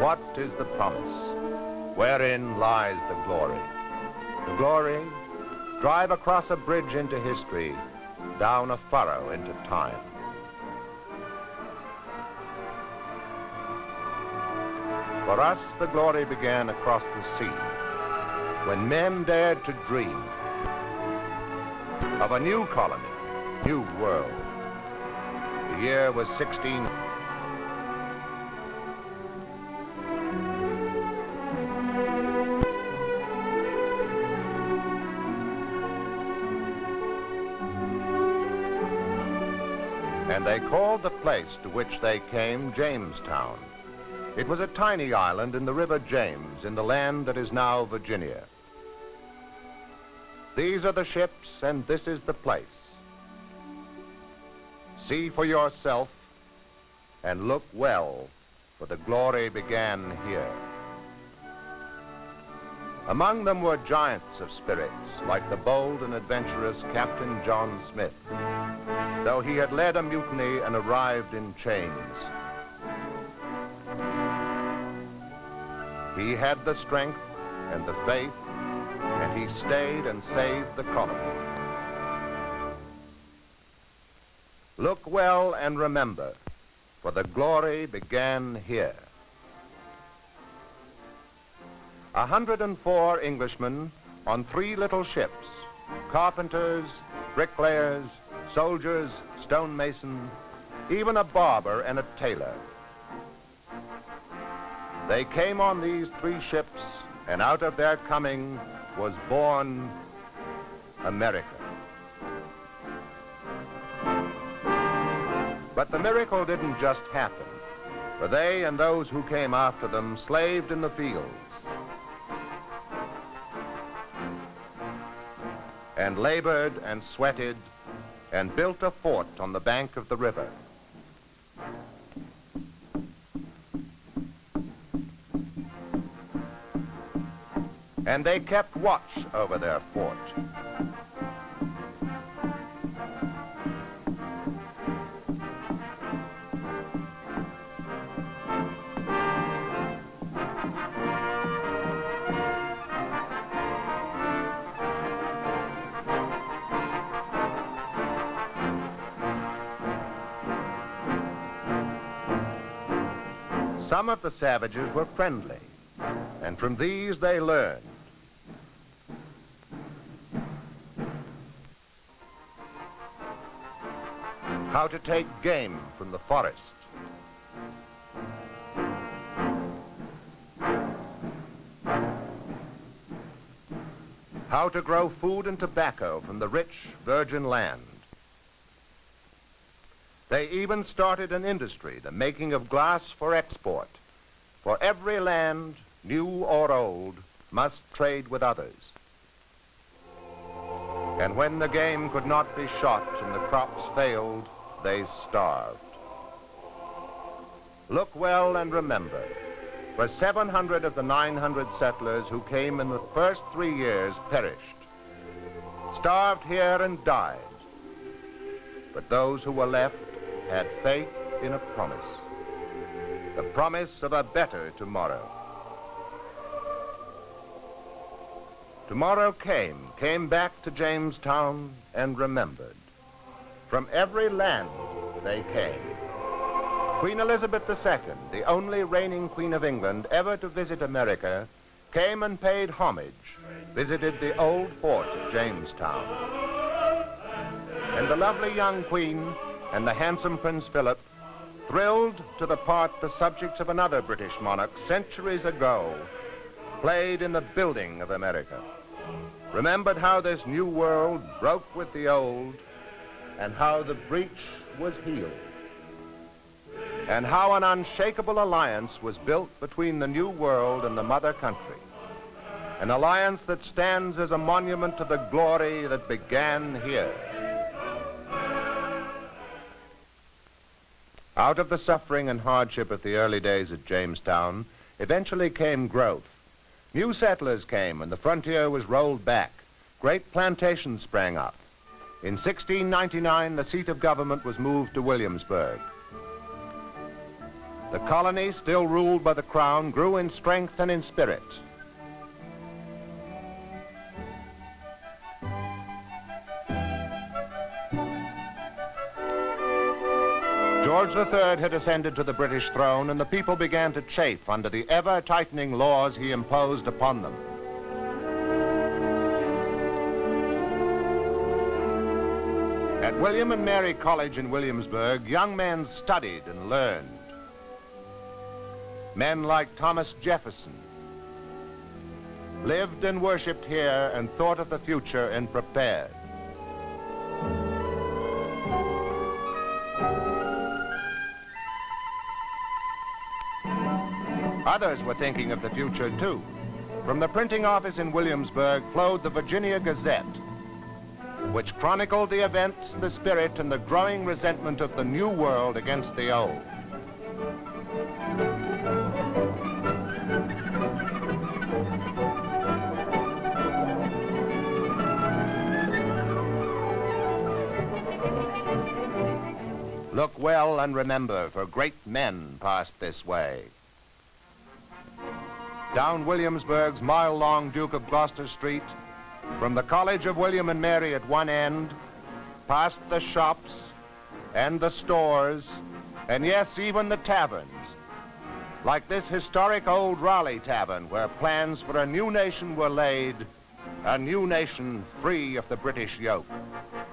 What is the promise? Wherein lies the glory? The glory? Drive across a bridge into history, down a furrow into time. For us, the glory began across the sea, when men dared to dream of a new colony, new world. The year was 16... And they called the place to which they came Jamestown. It was a tiny island in the River James, in the land that is now Virginia. These are the ships, and this is the place. See for yourself, and look well, for the glory began here. Among them were giants of spirits, like the bold and adventurous Captain John Smith, though he had led a mutiny and arrived in chains. He had the strength and the faith, and he stayed and saved the colony. Look well and remember, for the glory began here. 104 Englishmen on 3 little ships, carpenters, bricklayers, soldiers, stonemasons, even a barber and a tailor. They came on these 3 ships, and out of their coming was born America. But the miracle didn't just happen, for they and those who came after them slaved in the fields and labored and sweated and built a fort on the bank of the river. And they kept watch over their fort. Some of the savages were friendly, and from these they learned how to take game from the forest, how to grow food and tobacco from the rich virgin land. They even started an industry, the making of glass for export. For every land, new or old, must trade with others. And when the game could not be shot and the crops failed, they starved. Look well and remember, for 700 of the 900 settlers who came in the first 3 years perished, starved here and died. But those who were left had faith in a promise, the promise of a better tomorrow. Tomorrow came back to Jamestown and remembered. From every land they came. Queen Elizabeth II, the only reigning Queen of England ever to visit America, came and paid homage, visited the old fort at Jamestown. And the lovely young Queen and the handsome Prince Philip, thrilled to the part the subjects of another British monarch centuries ago played in the building of America, remembered how this new world broke with the old and how the breach was healed, and how an unshakable alliance was built between the new world and the mother country, an alliance that stands as a monument to the glory that began here. Out of the suffering and hardship of the early days at Jamestown, eventually came growth. New settlers came and the frontier was rolled back. Great plantations sprang up. In 1699, the seat of government was moved to Williamsburg. The colony, still ruled by the Crown, grew in strength and in spirit. George III had ascended to the British throne, and the people began to chafe under the ever-tightening laws he imposed upon them. At William and Mary College in Williamsburg, young men studied and learned. Men like Thomas Jefferson lived and worshipped here and thought of the future and prepared. Others were thinking of the future too. From the printing office in Williamsburg flowed the Virginia Gazette, which chronicled the events, the spirit, and the growing resentment of the new world against the old. Look well and remember, for great men passed this way. Down Williamsburg's mile-long Duke of Gloucester Street, from the College of William and Mary at one end, past the shops and the stores, and yes, even the taverns, like this historic old Raleigh tavern where plans for a new nation were laid, a new nation free of the British yoke.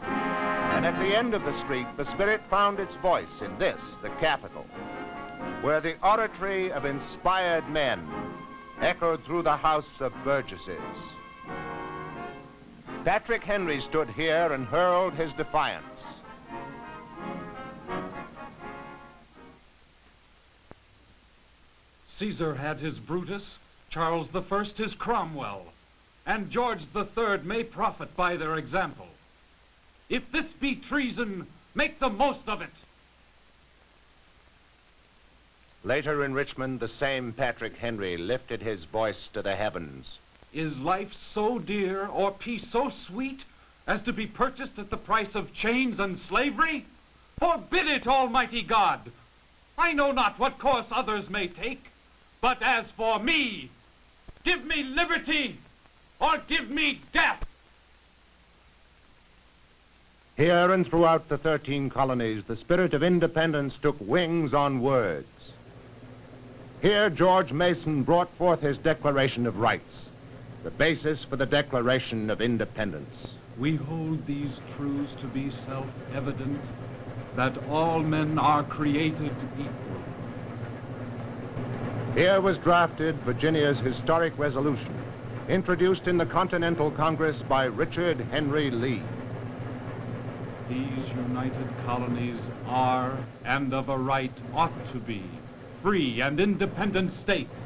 And at the end of the street, the spirit found its voice in this, the Capitol, where the oratory of inspired men echoed through the House of Burgesses. Patrick Henry stood here and hurled his defiance. Caesar had his Brutus, Charles I his Cromwell, and George III may profit by their example. If this be treason, make the most of it. Later in Richmond, the same Patrick Henry lifted his voice to the heavens. Is life so dear or peace so sweet as to be purchased at the price of chains and slavery? Forbid it, Almighty God! I know not what course others may take, but as for me, give me liberty or give me death! Here and throughout the 13 colonies, the spirit of independence took wings on words. Here, George Mason brought forth his Declaration of Rights, the basis for the Declaration of Independence. We hold these truths to be self-evident, that all men are created equal. Here was drafted Virginia's historic resolution, introduced in the Continental Congress by Richard Henry Lee. These united colonies are, and of a right ought to be, free and independent states.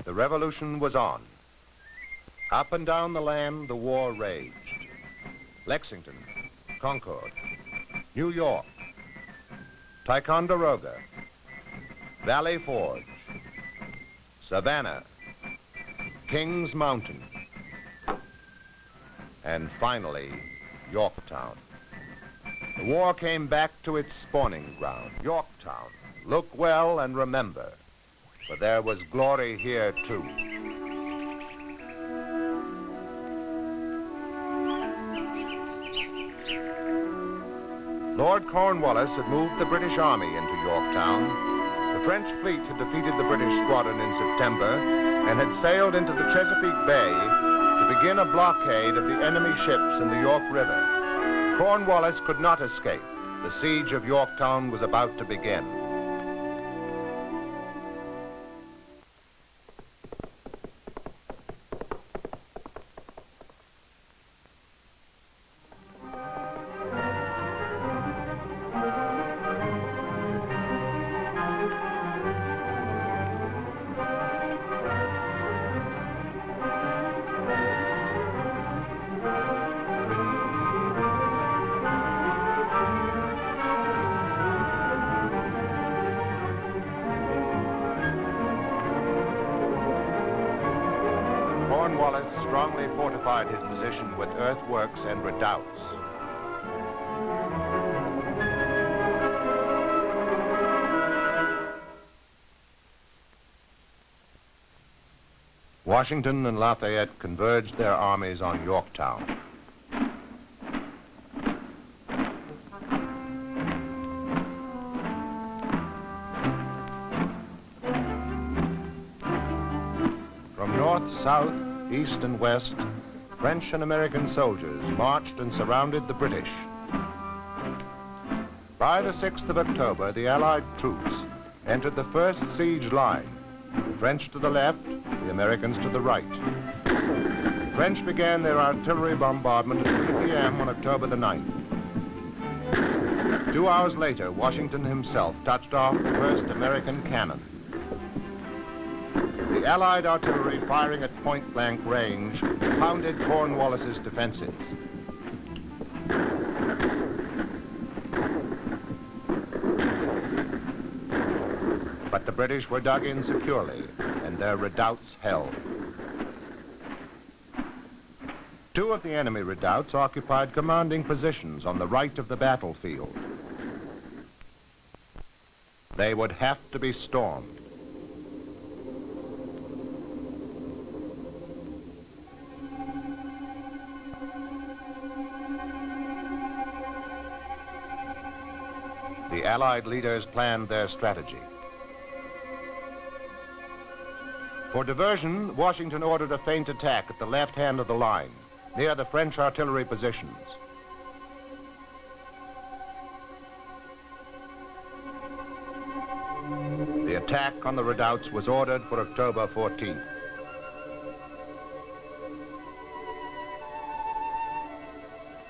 The revolution was on. Up and down the land, the war raged. Lexington, Concord, New York, Ticonderoga, Valley Forge, Savannah, Kings Mountain, and finally, Yorktown. The war came back to its spawning ground, Yorktown. Look well and remember, for there was glory here too. Lord Cornwallis had moved the British Army into Yorktown. The French fleet had defeated the British squadron in September and had sailed into the Chesapeake Bay to begin a blockade of the enemy ships in the York River. Cornwallis could not escape. The siege of Yorktown was about to begin. Cornwallis strongly fortified his position with earthworks and redoubts. Washington and Lafayette converged their armies on Yorktown. From north, south, east, and west, French and American soldiers marched and surrounded the British. By the 6th of October, the Allied troops entered the first siege line, the French to the left, the Americans to the right. The French began their artillery bombardment at 3 p.m. on October the 9th. 2 hours later, Washington himself touched off the first American cannon. The Allied artillery, firing at point-blank range, pounded Cornwallis's defenses. But the British were dug in securely, and their redoubts held. 2 of the enemy redoubts occupied commanding positions on the right of the battlefield. They would have to be stormed. The Allied leaders planned their strategy. For diversion, Washington ordered a feint attack at the left hand of the line, near the French artillery positions. The attack on the redoubts was ordered for October 14th.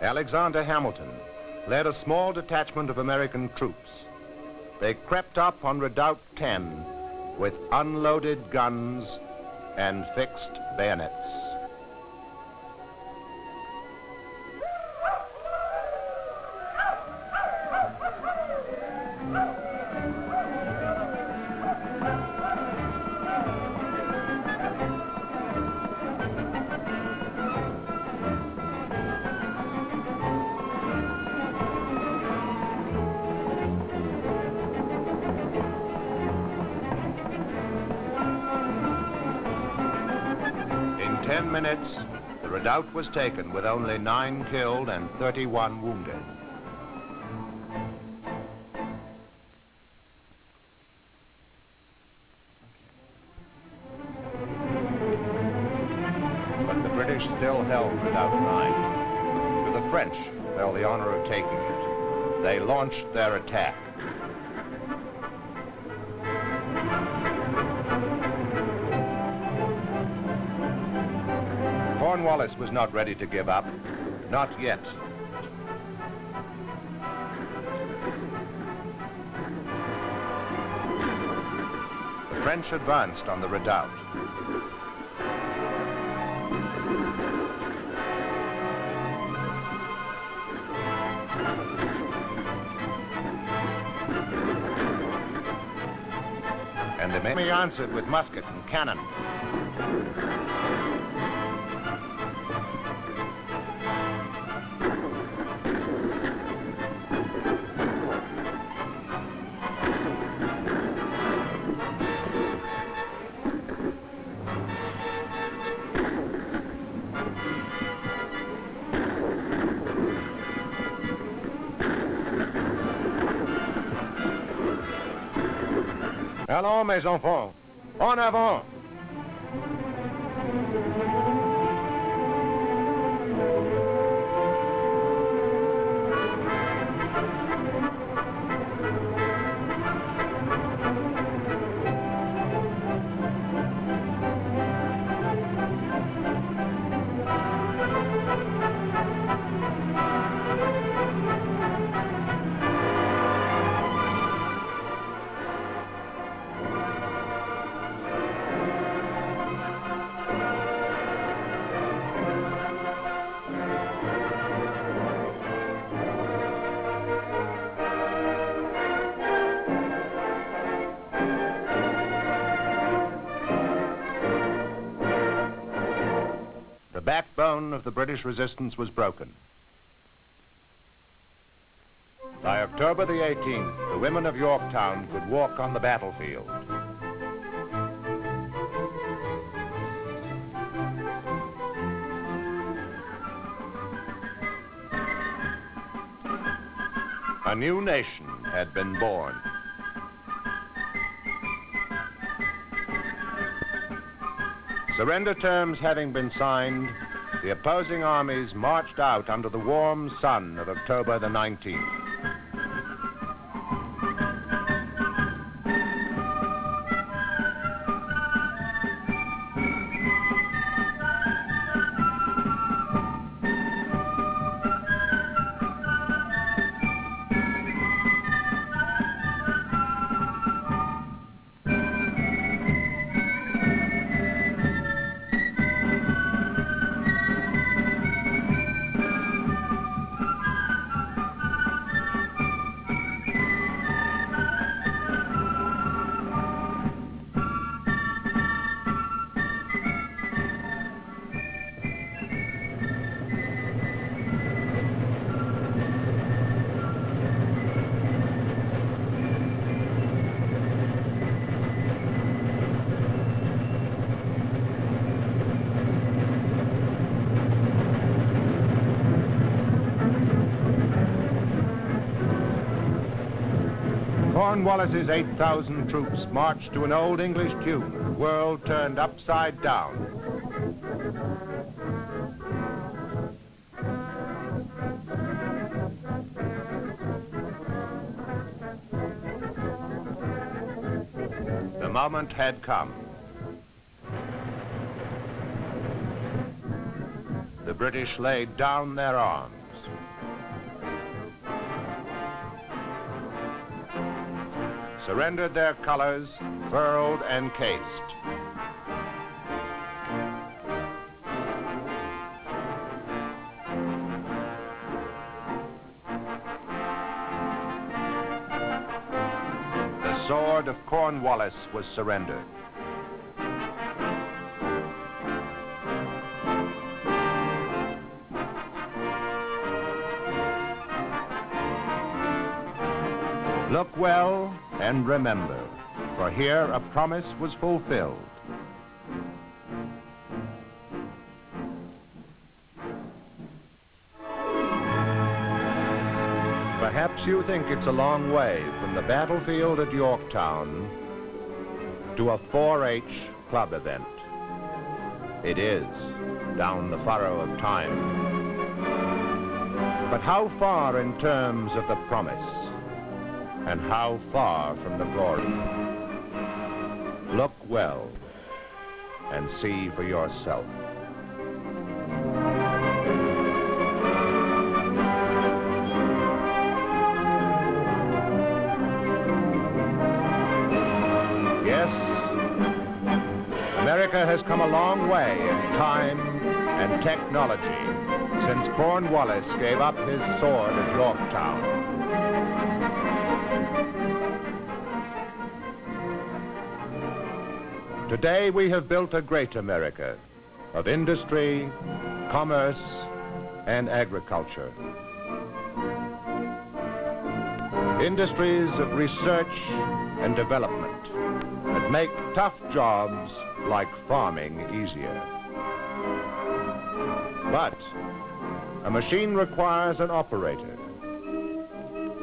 Alexander Hamilton led a small detachment of American troops. They crept up on Redoubt 10 with unloaded guns and fixed bayonets. In 10 minutes, the redoubt was taken with only 9 killed and 31 wounded. But the British still held Redoubt 9. To the French fell the honor of taking it. They launched their attack. Cornwallis was not ready to give up, not yet. The French advanced on the redoubt. And the enemy answered with musket and cannon. Allons, mes enfants, en avant! The backbone of the British resistance was broken. By October the 18th, the women of Yorktown could walk on the battlefield. A new nation had been born. Surrender terms having been signed, the opposing armies marched out under the warm sun of October the 19th. Cornwallis's 8,000 troops marched to an old English tune, the world turned upside down. The moment had come. The British laid down their arms. Surrendered their colors, furled and cased. The sword of Cornwallis was surrendered. Look well and remember, for here a promise was fulfilled. Perhaps you think it's a long way from the battlefield at Yorktown to a 4-H club event. It is, down the furrow of time. But how far in terms of the promise? And how far from the glory? Look well and see for yourself. Yes, America has come a long way in time and technology since Cornwallis gave up his sword at Yorktown. Today we have built a great America of industry, commerce, and agriculture. Industries of research and development that make tough jobs like farming easier. But a machine requires an operator,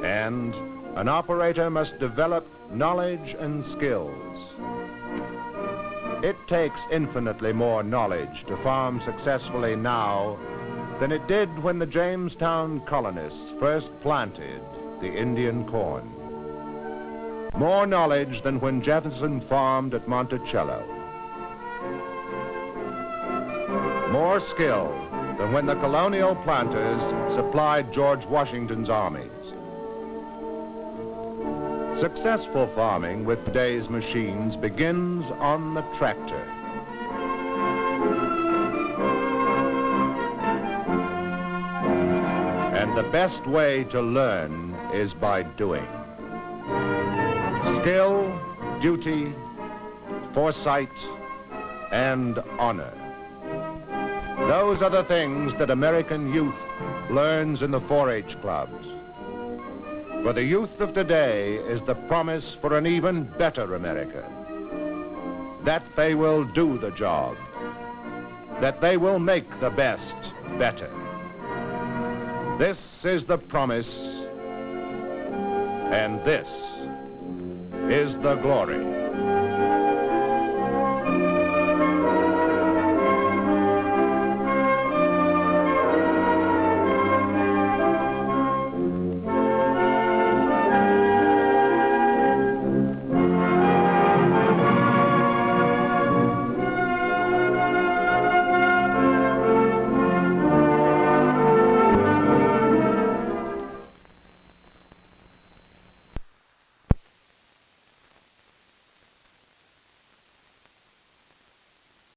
and an operator must develop knowledge and skills. It takes infinitely more knowledge to farm successfully now than it did when the Jamestown colonists first planted the Indian corn. More knowledge than when Jefferson farmed at Monticello. More skill than when the colonial planters supplied George Washington's armies. Successful farming with today's machines begins on the tractor. And the best way to learn is by doing. Skill, duty, foresight, and honor. Those are the things that American youth learns in the 4-H clubs. For the youth of today is the promise for an even better America. That they will do the job. That they will make the best better. This is the promise And this is the glory.